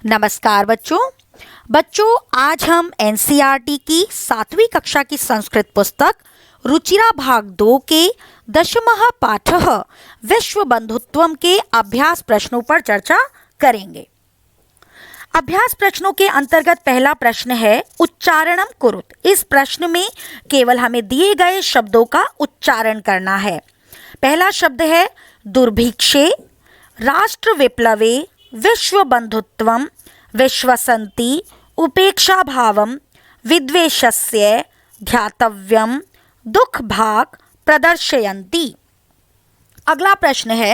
नमस्कार बच्चों आज हम एनसीईआरटी की 7वीं कक्षा की संस्कृत पुस्तक रुचिरा भाग 2 के दशमः पाठः विश्व बंधुत्वम के अभ्यास प्रश्नों पर चर्चा करेंगे। अभ्यास प्रश्नों के अंतर्गत पहला प्रश्न है उच्चारणम कुरुत। इस प्रश्न में केवल हमें दिए गए शब्दों का उच्चारण करना है। पहला शब्द है दुर्भिक्षे, राष्ट्र विप्लवे, विश्व बंधुत्वम, विश्वसन्ति, उपेक्षा भावम, विद्वेषस्य, ध्यातव्यम, दुख भाग प्रदर्शयन्ति। अगला प्रश्न है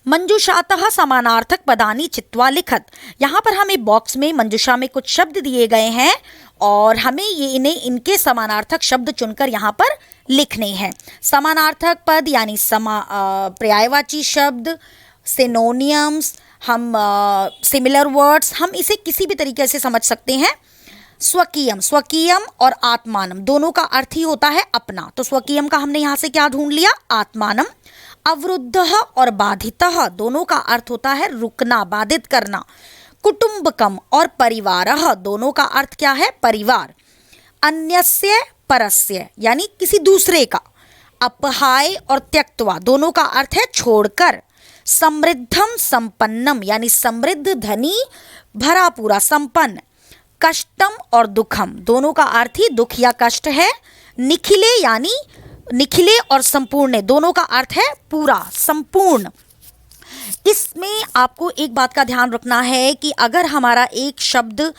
मंजूषातः समानार्थक पदानि चित्वा लिखत। यहाँ पर हमें बॉक्स में मंजूषा में कुछ शब्द दिए गए हैं और हमें इनके समानार्थक शब्द चुनकर यहाँ पर लिखने हैं। समानार्थक पद यानी पर्यायवाची शब्द, सिनोनियम्स, हम सिमिलर वर्ड्स, हम इसे किसी भी तरीके से समझ सकते हैं। स्वकीयम और आत्मानम दोनों का अर्थ ही होता है अपना, तो स्वकीयम का हमने यहाँ से क्या ढूंढ लिया, आत्मानम। अवरुद्धः और बाधितः दोनों का अर्थ होता है रुकना, बाधित करना। कुटुंबकम और परिवारः दोनों का अर्थ क्या है, परिवार। अन्यस्य परस्य यानी किसी दूसरे का। अपहाय और त्यक्त्वा दोनों का अर्थ है छोड़कर। समृद्धम संपन्नम यानी समृद्ध, धनी, भरा पूरा, संपन्न। कष्टम और दुखम दोनों का अर्थ ही दुख या कष्ट है। निखिले यानी निखिले और संपूर्ण दोनों का अर्थ है पूरा, संपूर्ण। इसमें आपको एक बात का ध्यान रखना है कि अगर हमारा एक शब्द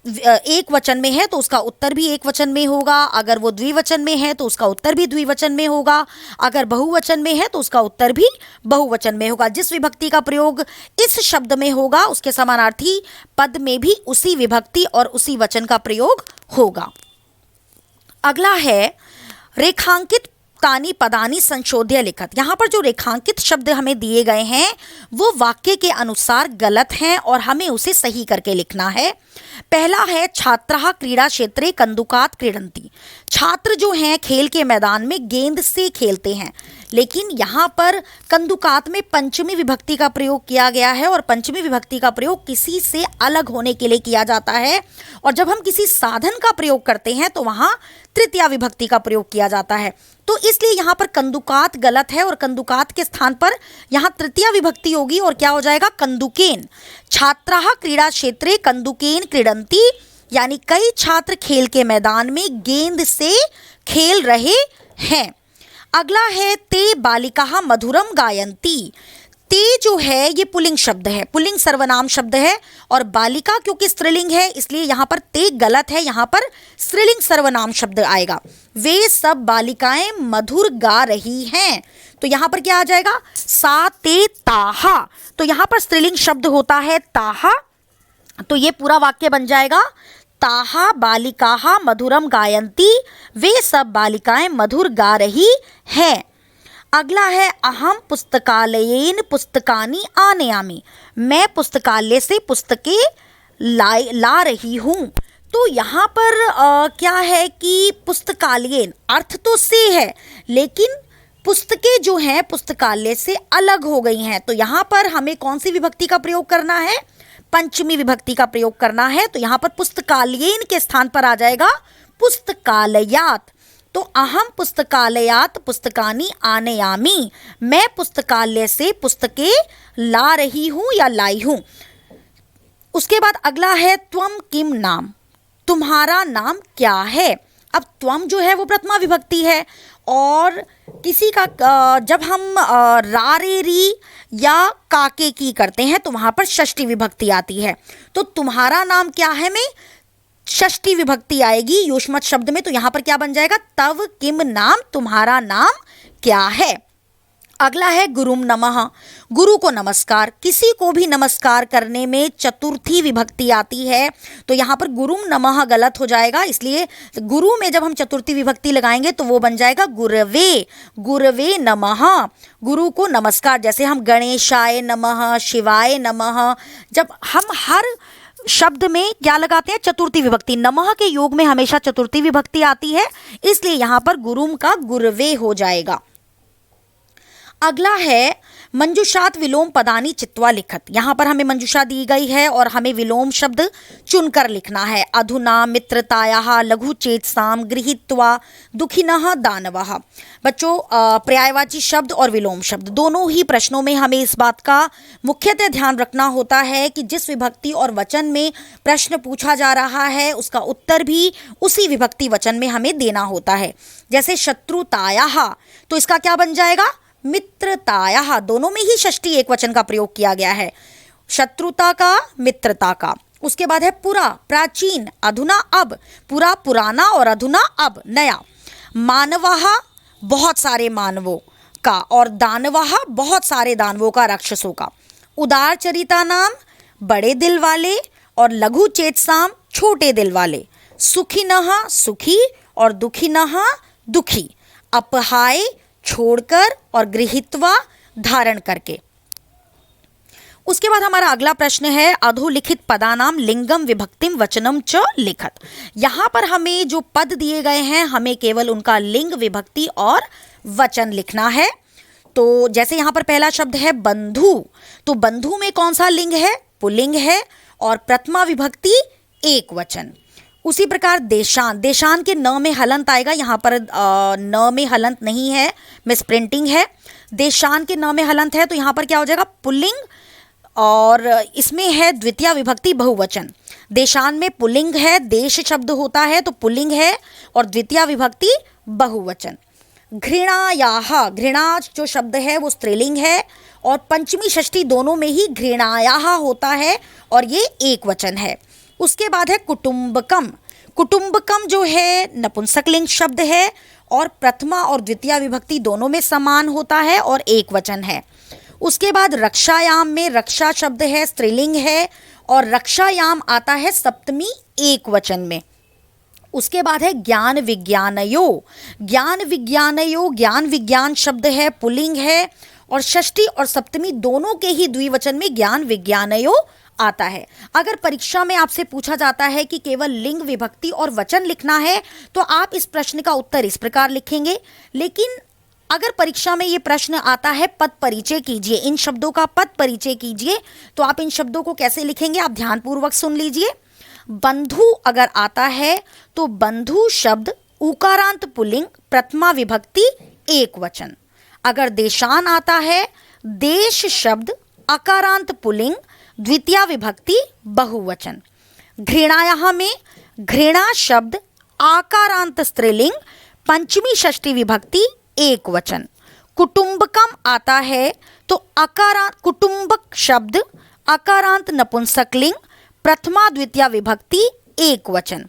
एक वचन में है तो उसका उत्तर भी एक वचन में होगा, अगर वो द्विवचन में है तो उसका उत्तर भी द्विवचन में होगा, अगर बहुवचन में है तो उसका उत्तर भी बहुवचन में होगा। जिस विभक्ति का प्रयोग इस शब्द में होगा उसके समानार्थी पद में भी उसी विभक्ति और उसी वचन का प्रयोग होगा। अगला है रेखांकित तानी पदानी संशोध्य लिखत। यहाँ पर जो रेखांकित शब्द हमें दिए गए हैं वो वाक्य के अनुसार गलत हैं और हमें उसे सही करके लिखना है। पहला है छात्रः क्रीड़ा क्षेत्रे कंदुकात क्रीडन्ति। छात्र जो हैं खेल के मैदान में गेंद से खेलते हैं, लेकिन यहाँ पर कंदुकात में पंचमी विभक्ति का प्रयोग किया गया है और पंचमी विभक्ति का प्रयोग किसी से अलग होने के लिए किया जाता है, और जब हम किसी साधन का प्रयोग करते हैं तो वहाँ तृतीया विभक्ति का प्रयोग किया जाता है। तो इसलिए यहाँ पर कंदुकात गलत है और कंदुकात के स्थान पर यहाँ तृतीया विभक्ति होगी और क्या हो जाएगा, कंदुकेन। छात्राः क्रीड़ा क्षेत्रे कंदुकेन क्रीडन्ति यानी कई छात्र खेल के मैदान में गेंद से खेल रहे हैं। अगला है ते बालिकाः मधुरम गायन्ति। ते जो है ये पुल्लिंग शब्द है, पुल्लिंग सर्वनाम शब्द है, और बालिका क्योंकि स्त्रीलिंग है इसलिए यहाँ पर ते गलत है, यहाँ पर स्त्रीलिंग सर्वनाम शब्द आएगा। वे सब बालिकाएं मधुर गा रही हैं, तो यहाँ पर क्या आ जाएगा, सा ते ताहा। तो यहाँ पर स्त्रीलिंग शब्द होता है ताहा, तो ये पूरा वाक्य बन जाएगा ताहा बालिकाः मधुरम गायन्ति, वे सब बालिकाएं मधुर गा रही हैं। अगला है अहम पुस्तकालयेन पुस्तकानि आनयामि। मैं पुस्तकालय से पुस्तकें ला रही हूँ। तो यहाँ पर क्या है कि पुस्तकालयेन अर्थ तो से है, लेकिन पुस्तकें जो हैं पुस्तकालय से अलग हो गई हैं, तो यहाँ पर हमें कौन सी विभक्ति का प्रयोग करना है, पंचमी विभक्ति का प्रयोग करना है। तो यहाँ पर पुस्तकालयेन के स्थान पर आ जाएगा पुस्तकालयात। तो अहम पुस्तकालयात पुस्तकानि आनयामि, मैं पुस्तकालय से पुस्तकें ला रही हूँ या लाई हूँ। उसके बाद अगला है त्वम किम नाम, तुम्हारा नाम क्या है। अब त्वम जो है वो प्रथमा विभक्ति है और किसी का जब हम रा रे री या काके की करते हैं तो वहाँ पर षष्ठी विभक्ति आती है। तो तुम्हारा नाम क्या है में षष्ठी विभक्ति आएगी युष्मत शब्द में, तो यहाँ पर क्या बन जाएगा, तव किम नाम, तुम्हारा नाम क्या है। अगला है गुरुम नमः, गुरु को नमस्कार। किसी को भी नमस्कार करने में चतुर्थी विभक्ति आती है, तो यहाँ पर गुरुम नमः गलत हो जाएगा, इसलिए गुरु में जब हम चतुर्थी विभक्ति लगाएंगे तो वो बन जाएगा गुरवे, गुरवे नमः, गुरु को नमस्कार। जैसे हम गणेशाय नमः, शिवाय नमः, जब हम हर शब्द में क्या लगाते हैं, चतुर्थी विभक्ति। नमः के योग में हमेशा चतुर्थी विभक्ति आती है, इसलिए यहाँ पर गुरुम का गुरवे हो जाएगा। अगला है मंजुषात विलोम पदानी चित्वा लिखत। यहाँ पर हमें मंजुषा दी गई है और हमें विलोम शब्द चुनकर लिखना है। अधुना मित्रतायाः लघु चेतसाम गृहीत्वा दुखिनः दानवः। बच्चों पर्यायवाची शब्द और विलोम शब्द दोनों ही प्रश्नों में हमें इस बात का मुख्यतः ध्यान रखना होता है कि जिस विभक्ति और वचन में प्रश्न पूछा जा रहा है उसका उत्तर भी उसी विभक्ति वचन में हमें देना होता है। जैसे शत्रुतायाः, तो इसका क्या बन जाएगा? मित्रतायाः। दोनों में ही षष्ठी एक वचन का प्रयोग किया गया है, शत्रुता का, मित्रता का। उसके बाद है पुरा, प्राचीन, अधुना अब, पुरा पुराना और अधुना अब नया। मानवः, बहुत सारे मानवों का, और दानवः, बहुत सारे दानवों का, राक्षसों का। उदार चरिता नाम, बड़े दिल वाले, और लघु चेतसाम, छोटे दिल वाले। सुखिनः, सुखी, और दुखिनः, दुखी। अपहाय, छोड़कर, और गृहीत्वा, धारण करके। उसके बाद हमारा अगला प्रश्न है अधोलिखित पदानाम लिंगम विभक्तिम वचनम च लिखत। यहाँ पर हमें जो पद दिए गए हैं हमें केवल उनका लिंग, विभक्ति और वचन लिखना है। तो जैसे यहाँ पर पहला शब्द है बंधु, तो बंधु में कौन सा लिंग है? पुल्लिंग है, और प्रथमा विभक्ति एक वचन। उसी प्रकार देशान, देशान के न में हलंत आएगा, यहाँ पर न में हलंत नहीं है, मिस प्रिंटिंग है। देशान के न में हलंत है तो यहाँ पर क्या हो जाएगा? पुल्लिंग, और इसमें है द्वितीय विभक्ति बहुवचन। देशान में पुल्लिंग है, देश शब्द होता है तो पुल्लिंग है, और द्वितीय विभक्ति बहुवचन। घृणायाः, घृणा जो शब्द है वो स्त्रीलिंग है, और पंचमी षष्ठी दोनों में ही घृणायाः होता है और ये एक वचन है। उसके बाद है कुटुंबकम। कुटुंबकम जो है नपुंसकलिंग शब्द है, और प्रथमा और द्वितीय विभक्ति दोनों में समान होता है और एक वचन है। उसके बाद रक्षायाम में रक्षा शब्द है, स्त्रीलिंग है, और रक्षायाम आता है सप्तमी एक वचन में। उसके बाद है ज्ञान विज्ञानयो। ज्ञान विज्ञानयो, ज्ञान विज्ञान शब्द है, पुल्लिंग है, और षष्ठी और सप्तमी दोनों के ही द्विवचन में ज्ञान विज्ञानयो आता है। अगर परीक्षा में आपसे पूछा जाता है कि केवल लिंग, विभक्ति और वचन लिखना है तो आप इस प्रश्न का उत्तर इस प्रकार लिखेंगे। लेकिन अगर परीक्षा में ये प्रश्न आता है पद परिचय कीजिए, इन शब्दों का पद परिचय कीजिए, तो आप इन शब्दों को कैसे लिखेंगे? आप ध्यानपूर्वक सुन लीजिए। बंधु अगर आता है तो बंधु शब्द उकारांत पुल्लिंग, प्रथमा विभक्ति एक वचन। अगर देशान आता है, देश शब्द अकारांत पुल्लिंग, द्वितीय विभक्ति बहुवचन। घृणायाः में घृणा शब्द आकारांत स्त्रीलिंग, पंचमी षष्ठी विभक्ति एक वचन। कुटुंबकम आता है तो अकारांत, कुटुंबक शब्द अकारांत नपुंसकलिंग, प्रथमा द्वितीय विभक्ति एक वचन।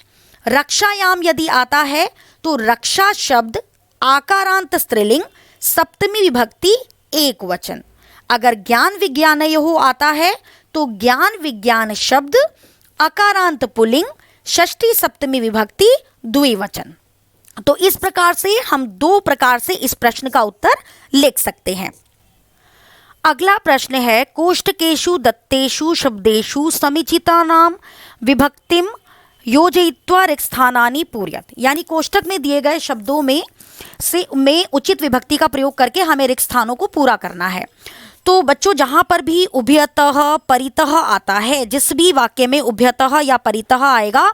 रक्षायाम यदि आता है तो रक्षा शब्द आकारांत स्त्रीलिंग, सप्तमी विभक्ति एक वचन। अगर ज्ञान विज्ञानयो आता है तो ज्ञान विज्ञान शब्द अकारांत पुल्लिंग, षष्ठी सप्तमी विभक्ति द्विवचन। तो इस प्रकार से हम दो प्रकार से इस प्रश्न का उत्तर लिख सकते हैं। अगला प्रश्न है कोष्टकेषु दत्तेषु शब्देषु समुचितानां विभक्तिम योजयित्वा रिक्तस्थानानि पूरयत। यानी कोष्टक में दिए गए शब्दों में उचित विभक्ति का प्रयोग करके हमें रिक्त स्थानों को पूरा करना है। तो बच्चों जहाँ पर भी उभयतः परितः आता है, जिस भी वाक्य में उभयतः या परितः आएगा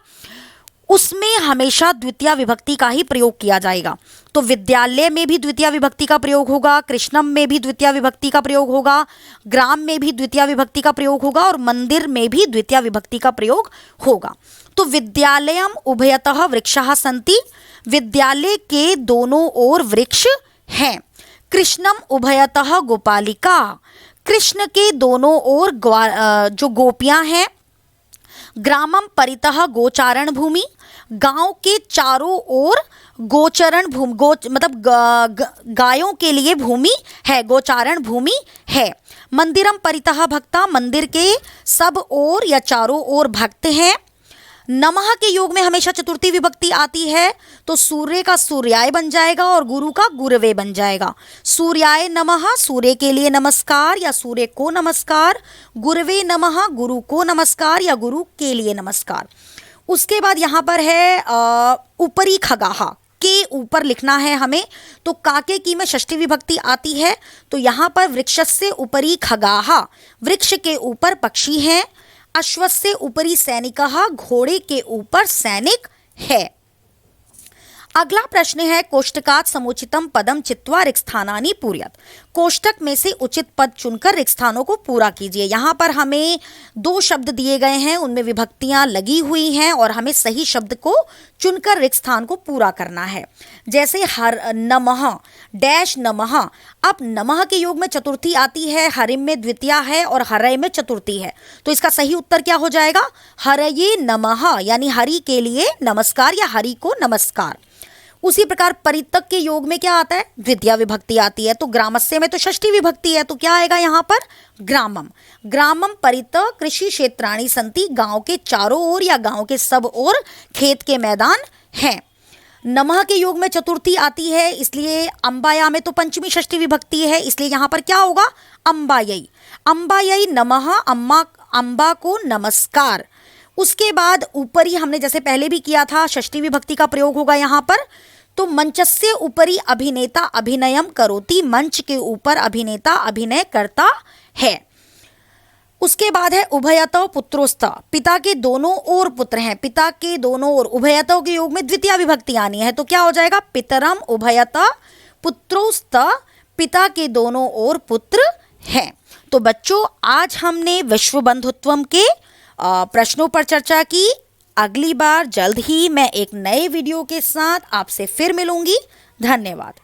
उसमें हमेशा द्वितीय विभक्ति का ही प्रयोग किया जाएगा। तो विद्यालय में भी द्वितीय विभक्ति का प्रयोग होगा, कृष्णम में भी द्वितीय विभक्ति का प्रयोग होगा, ग्राम में भी द्वितीय विभक्ति का प्रयोग होगा, और मंदिर में भी द्वितीय विभक्ति का प्रयोग होगा। तो विद्यालयम उभयतः वृक्षाः सन्ति, विद्यालय के दोनों ओर वृक्ष हैं। कृष्णम उभयतः गोपालिका, कृष्ण के दोनों ओर जो गोपियां हैं। ग्रामम परितः गोचारण भूमि, गांव के चारों ओर गोचरण भूमि, मतलब गायों के लिए भूमि है, गोचारण भूमि है। मंदिरम परितः भक्ता, मंदिर के सब ओर या चारों ओर भक्त हैं। नमः के योग में हमेशा चतुर्थी विभक्ति आती है, तो सूर्य का सूर्याय बन जाएगा और गुरु का गुरवे बन जाएगा। सूर्याय नमः, सूर्य के लिए नमस्कार या सूर्य को नमस्कार। गुरवे नमः, गुरु को नमस्कार या गुरु के लिए नमस्कार। उसके बाद यहाँ पर है ऊपरी खगाहा, के ऊपर लिखना है हमें। तो काके की में षष्ठी विभक्ति आती है, तो यहाँ पर वृक्षस्य उपरि खगाः, वृक्ष के ऊपर पक्षी हैं। अश्वस्य उपरि सैनिकः, घोड़े के ऊपर सैनिक है। अगला प्रश्न है कोष्टकात् समुचितम पदम चित्वा रिक्त स्थानानि पूरयत। कोष्टक में से उचित पद चुनकर रिक्त स्थानों को पूरा कीजिए। यहाँ पर हमें 2 शब्द दिए गए हैं, उनमें विभक्तियां लगी हुई हैं और हमें सही शब्द को चुनकर रिक्त स्थान को पूरा करना है। जैसे हर नमः डैश नमः, अब नमः के योग में चतुर्थी आती है, हरिम में द्वितीया है और हरय में चतुर्थी है, तो इसका सही उत्तर क्या हो जाएगा? हरये नमः, यानी हरि के लिए नमस्कार या हरि को नमस्कार। उसी प्रकार परितक के योग में क्या आता है? द्वितीया विभक्ति आती है। तो ग्रामस्य में तो षष्ठी विभक्ति है, तो क्या आएगा यहाँ पर? ग्रामम। ग्रामम परित कृषि क्षेत्राणि सन्ति, गांव के चारों ओर या गांव के सब ओर खेत के मैदान हैं। नमः के योग में चतुर्थी आती है, इसलिए अंबाया में तो पंचमी षष्ठी विभक्ति है, इसलिए यहाँ पर क्या होगा? अंबायई। अंबायई नमः, अम्बा को नमस्कार। उसके बाद ऊपरी हमने जैसे पहले भी किया था, षष्ठी विभक्ति का प्रयोग होगा यहाँ पर। तो मंचस्य ऊपरी अभिनेता अभिनयम करोति, मंच के ऊपर अभिनेता अभिनय करता है। उसके बाद है उभयतो पुत्रोस्त, पिता के दोनों ओर पुत्र हैं, पिता के दोनों ओर। उभयतो के योग में द्वितीय विभक्ति आनी है, तो क्या हो जाएगा? पितरम उभयत पुत्रोस्त, पिता के दोनों ओर पुत्र हैं। तो बच्चों, आज हमने विश्व बंधुत्वम के प्रश्नों पर चर्चा की। अगली बार जल्द ही मैं एक नए वीडियो के साथ आपसे फिर मिलूंगी। धन्यवाद।